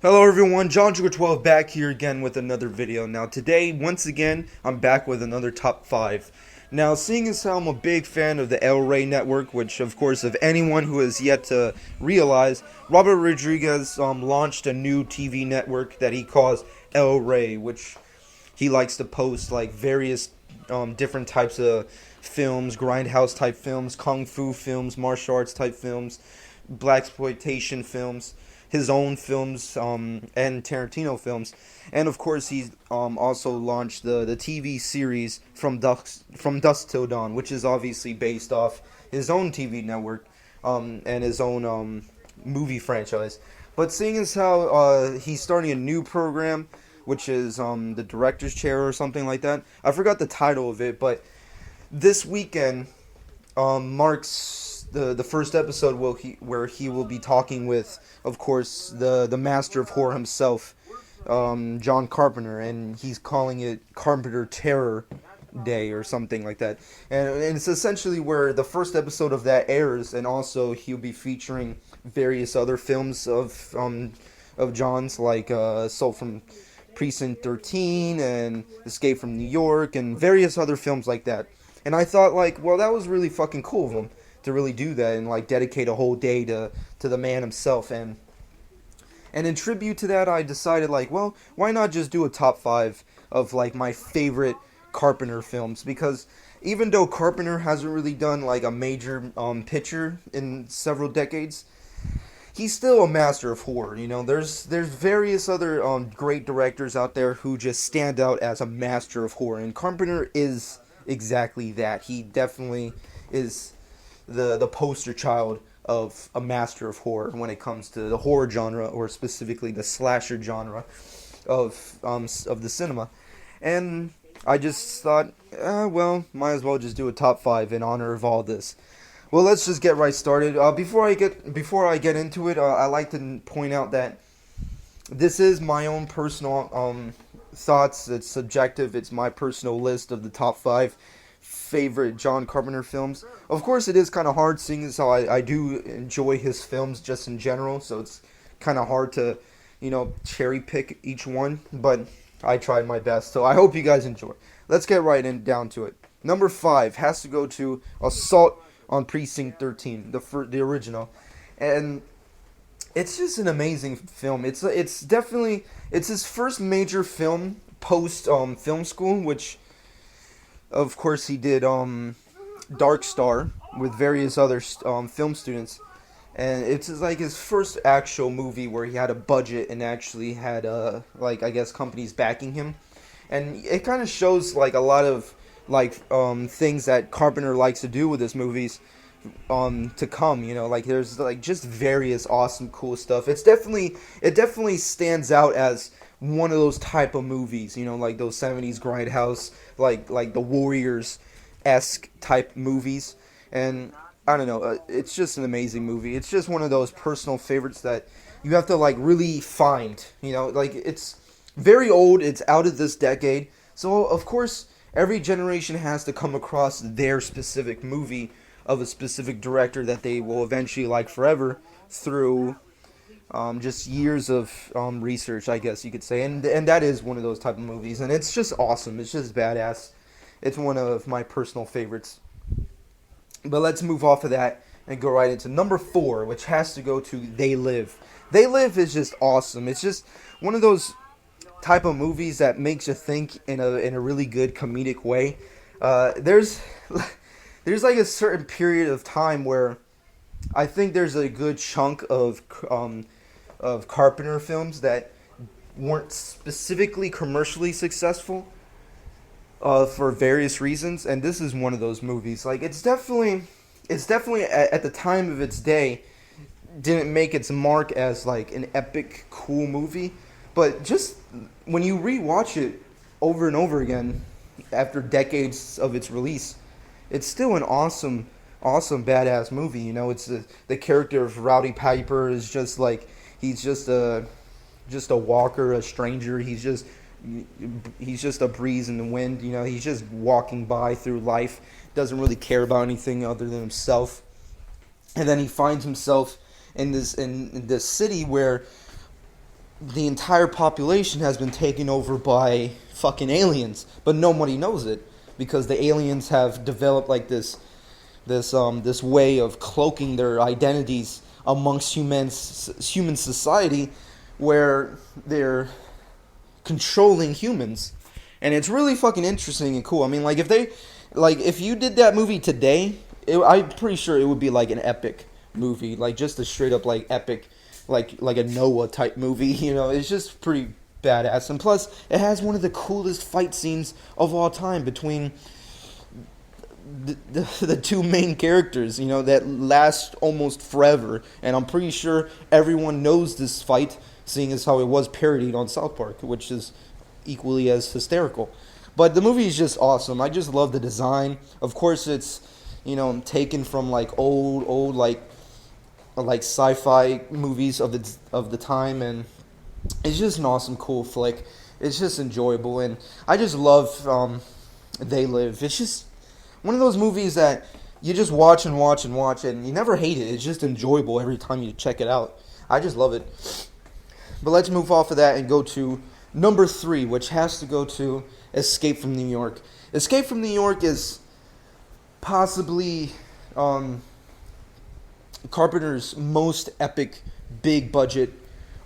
Hello everyone, John 12 back here again with another video. Now today, once again, I'm back with another top 5. Now, seeing as how I'm a big fan of the El Rey network, which of course, if anyone who has yet to realize, Robert Rodriguez launched a new TV network that he calls El Rey, which he likes to post like various different types of films, grindhouse type films, kung fu films, martial arts type films, blaxploitation films, his own films, and Tarantino films, and of course he's also launched the TV series From Dusk Till Dawn, which is obviously based off his own TV network, and his own movie franchise. But seeing as how he's starting a new program, which is the director's chair or something like that. I forgot the title of it, but this weekend marks the first episode where he will be talking with, of course, the master of horror himself, John Carpenter, and he's calling it Carpenter Terror Day or something like that. And it's essentially where the first episode of that airs, and also he'll be featuring various other films of John's, like Assault from Precinct 13 and Escape from New York and various other films like that. And I thought, like, well, that was really fucking cool of him to really do that and like dedicate a whole day to the man himself. And in tribute to that, I decided, like, well, why not just do a top 5 of like my favorite Carpenter films? Because even though Carpenter hasn't really done like a major picture in several decades, he's still a master of horror. You know, there's various other great directors out there who just stand out as a master of horror, and Carpenter is exactly that. He definitely is the poster child of a master of horror when it comes to the horror genre, or specifically the slasher genre of the cinema. And I just thought, well, might as well just do a top 5 in honor of all this. Well, let's just get right started. Before I get into it, I like to point out that this is my own personal thoughts. It's subjective. It's my personal list of the top 5 favorite John Carpenter films. Of course, it is kind of hard, seeing as how I do enjoy his films just in general. So it's kind of hard to, cherry pick each one. But I tried my best. So I hope you guys enjoy. Let's get down to it. Number 5 has to go to Assault on Precinct 13, the original, and it's just an amazing film. It's definitely his first major film post film school, which of course he did Dark Star with various other film students, and it's like his first actual movie where he had a budget and actually had like, I guess, companies backing him, and it kind of shows like a lot of like things that Carpenter likes to do with his movies to come. Like there's like just various awesome cool stuff. It definitely stands out as one of those type of movies, like those 70s grindhouse, like the Warriors-esque type movies. And I don't know, it's just an amazing movie. It's just one of those personal favorites that you have to like really find. Like it's very old, it's out of this decade, so of course every generation has to come across their specific movie of a specific director that they will eventually like forever through just years of research, I guess you could say. And that is one of those type of movies. And it's just awesome. It's just badass. It's one of my personal favorites. But let's move off of that and go right into number 4, which has to go to They Live. They Live is just awesome. It's just one of those type of movies that makes you think in a really good comedic way. There's like a certain period of time where I think there's a good chunk of Carpenter films that weren't specifically commercially successful for various reasons, and this is one of those movies. Like it's definitely at the time of its day didn't make its mark as like an epic cool movie. But just when you rewatch it over and over again after decades of its release, it's still an awesome badass movie. It's the character of Rowdy Piper is just like, he's just a walker, a stranger. He's just a breeze in the wind. He's just walking by through life, doesn't really care about anything other than himself. And then he finds himself in this city where the entire population has been taken over by fucking aliens, but nobody knows it because the aliens have developed like this way of cloaking their identities amongst human society, where they're controlling humans, and it's really fucking interesting and cool. I mean, like if you did that movie today, I'm pretty sure it would be like an epic movie, like just a straight up like epic, like a Noah type movie. You know, it's just pretty badass, and plus it has one of the coolest fight scenes of all time between the two main characters, you know, that last almost forever. And I'm pretty sure everyone knows this fight, seeing as how it was parodied on South Park, which is equally as hysterical. But the movie is just awesome. I just love the design. Of course, it's, you know, taken from like old like sci-fi movies of the time, and it's just an awesome, cool flick. It's just enjoyable, and I just love They Live. It's just one of those movies that you just watch and watch and watch, and you never hate it. It's just enjoyable every time you check it out. I just love it. But let's move off of that and go to number 3, which has to go to Escape from New York. Escape from New York is possibly Carpenter's most epic, big budget,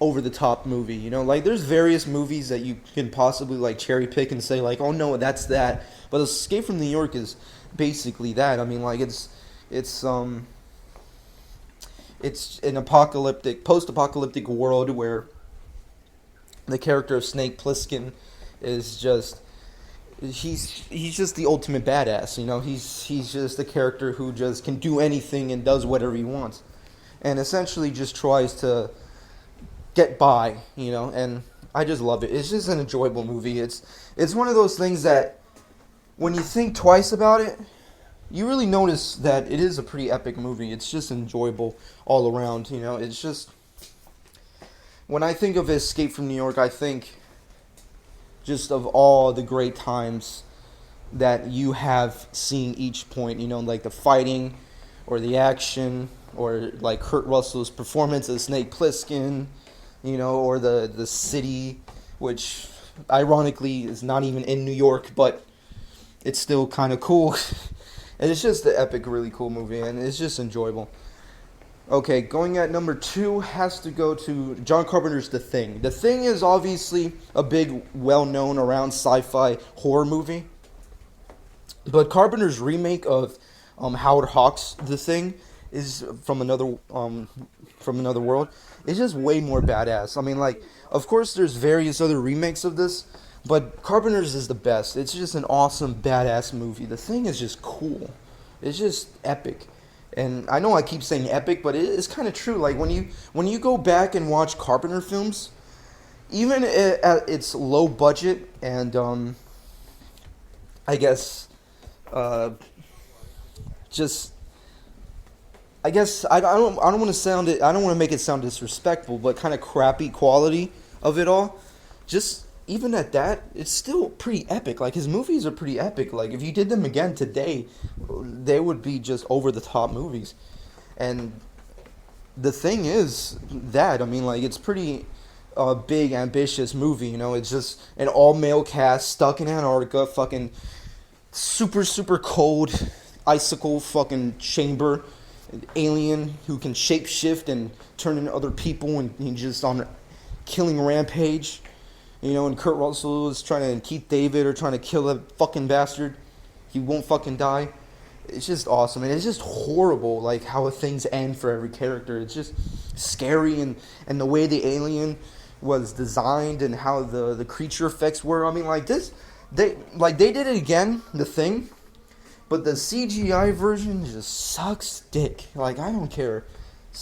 over the top movie. You know, like there's various movies that you can possibly like cherry pick and say like, oh no, that's that. But Escape from New York is basically that. I mean, like it's an post-apocalyptic world where the character of Snake Plissken is just he's just the ultimate badass. You know, he's just a character who just can do anything and does whatever he wants, and essentially just tries to get by. You know, and I just love it. It's just an enjoyable movie. It's one of those things that when you think twice about it, you really notice that it is a pretty epic movie. It's just enjoyable all around. You know, it's just, when I think of Escape from New York, I think just of all the great times that you have seen each point. You know, like the fighting, or the action, or like Kurt Russell's performance as Snake Plissken, you know, or the city, which ironically is not even in New York, but it's still kind of cool. And it's just an epic, really cool movie, and it's just enjoyable. Okay, going at number 2 has to go to John Carpenter's The Thing. The Thing is obviously a big, well-known around sci-fi horror movie. But Carpenter's remake of Howard Hawks' The Thing is from another world. It's just way more badass. I mean, like, of course there's various other remakes of this, but Carpenter's is the best. It's just an awesome, badass movie. The Thing is just cool. It's just epic. And I know I keep saying epic, but it's kind of true. Like, when you go back and watch Carpenter films, even at its low budget and, I guess, just... I guess I don't want to make it sound disrespectful, but kind of crappy quality of it all. Just even at that, it's still pretty epic. Like, his movies are pretty epic. Like, if you did them again today, they would be just over the top movies. And the thing is that, I mean, like, it's pretty big, ambitious movie. You know, it's just an all male cast stuck in Antarctica, fucking super, super cold icicle fucking chamber. An alien who can shapeshift and turn into other people, and he's just on a killing rampage. You know, and Kurt Russell is and Keith David are trying to kill that fucking bastard. He won't fucking die. It's just awesome, and it's just horrible, like, how things end for every character. It's just scary, and the way the alien was designed and how the creature effects were. I mean, like, they did it again, The Thing. But the CGI version just sucks dick. Like, I don't care.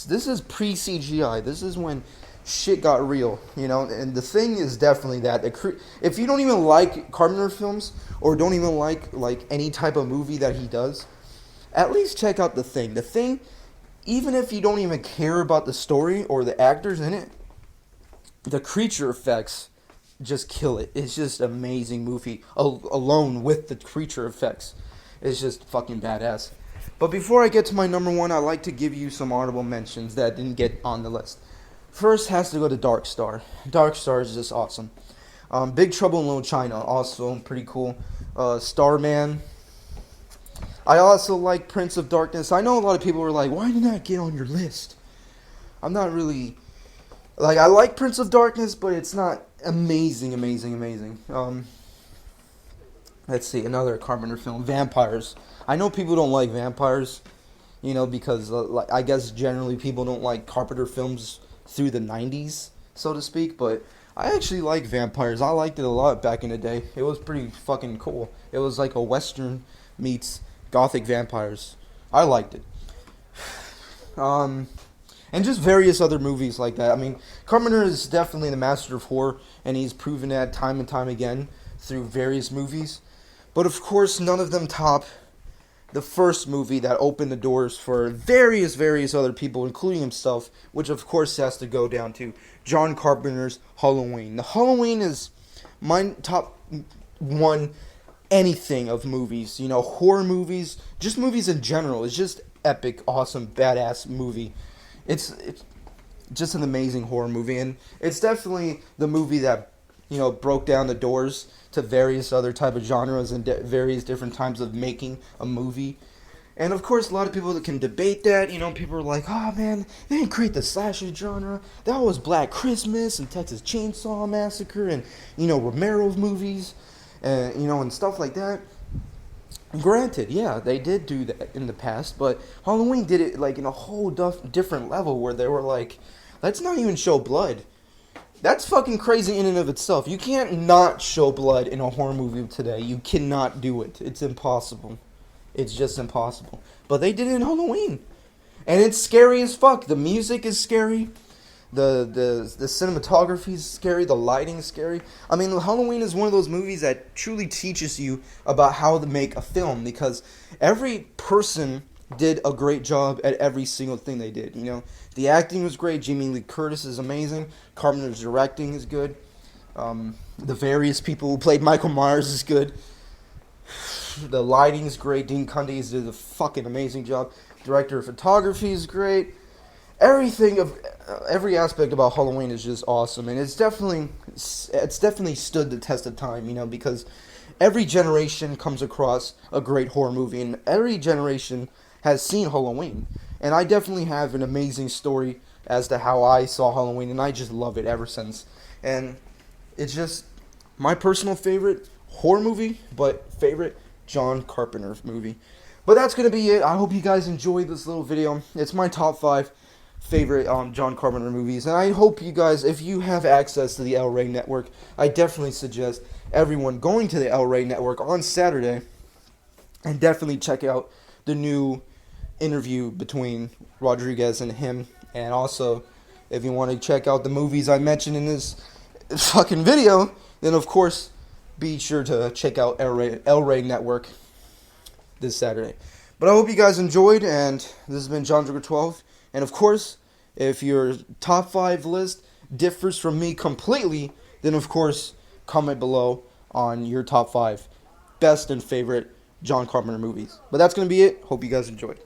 This is pre-CGI. This is when shit got real, you know? And The Thing is definitely that. If you don't even like Carpenter films, or don't even like any type of movie that he does, at least check out The Thing. The Thing, even if you don't even care about the story or the actors in it, the creature effects just kill it. It's just an amazing movie, alone with the creature effects. It's just fucking badass. But before I get to my number 1, I'd like to give you some honorable mentions that didn't get on the list. First has to go to Dark Star. Dark Star is just awesome. Big Trouble in Little China, also pretty cool. Starman. I also like Prince of Darkness. I know a lot of people were like, why did that get on your list? I'm not really... Like, I like Prince of Darkness, but it's not amazing. Let's see, another Carpenter film, Vampires. I know people don't like vampires, because like I guess generally people don't like Carpenter films through the 90s, so to speak, but I actually like Vampires. I liked it a lot back in the day. It was pretty fucking cool. It was like a Western meets Gothic vampires. I liked it. And just various other movies like that. I mean, Carpenter is definitely the master of horror, and he's proven that time and time again through various movies. But of course, none of them top the first movie that opened the doors for various other people, including himself, which of course has to go down to John Carpenter's Halloween. The Halloween is my top one anything of movies, horror movies, just movies in general. It's just epic, awesome, badass movie. It's just an amazing horror movie, and it's definitely the movie that broke down the doors to various other type of genres and various different types of making a movie. And of course, a lot of people that can debate that. People are like, "Oh man, they didn't create the slasher genre. That was Black Christmas and Texas Chainsaw Massacre and Romero's movies, and stuff like that." Granted, yeah, they did do that in the past, but Halloween did it like in a whole different level where they were like, "Let's not even show blood." That's fucking crazy in and of itself. You can't not show blood in a horror movie today. You cannot do it. It's impossible. It's just impossible. But they did it in Halloween. And it's scary as fuck. The music is scary. The cinematography is scary. The lighting is scary. I mean, Halloween is one of those movies that truly teaches you about how to make a film, because every person did a great job at every single thing they did. The acting was great. Jamie Lee Curtis is amazing. Carpenter's directing is good. The various people who played Michael Myers is good. The lighting is great. Dean Cundies did a fucking amazing job. Director of photography is great. Every aspect about Halloween is just awesome, and it's definitely stood the test of time. Because every generation comes across a great horror movie, and every generation has seen Halloween. And I definitely have an amazing story as to how I saw Halloween, and I just love it ever since. And it's just my personal favorite horror movie, but favorite John Carpenter movie. But that's going to be it. I hope you guys enjoyed this little video. It's my top 5 favorite John Carpenter movies. And I hope you guys, if you have access to the El Rey Network, I definitely suggest everyone going to the El Rey Network on Saturday and definitely check out the new interview between Rodriguez and him. And also, if you want to check out the movies I mentioned in this fucking video, then of course be sure to check out El Rey Network this Saturday. But I hope you guys enjoyed, and this has been John 12. And of course, if your top 5 list differs from me completely, then of course comment below on your top 5 best and favorite John Carpenter movies. But that's going to be it. Hope you guys enjoyed.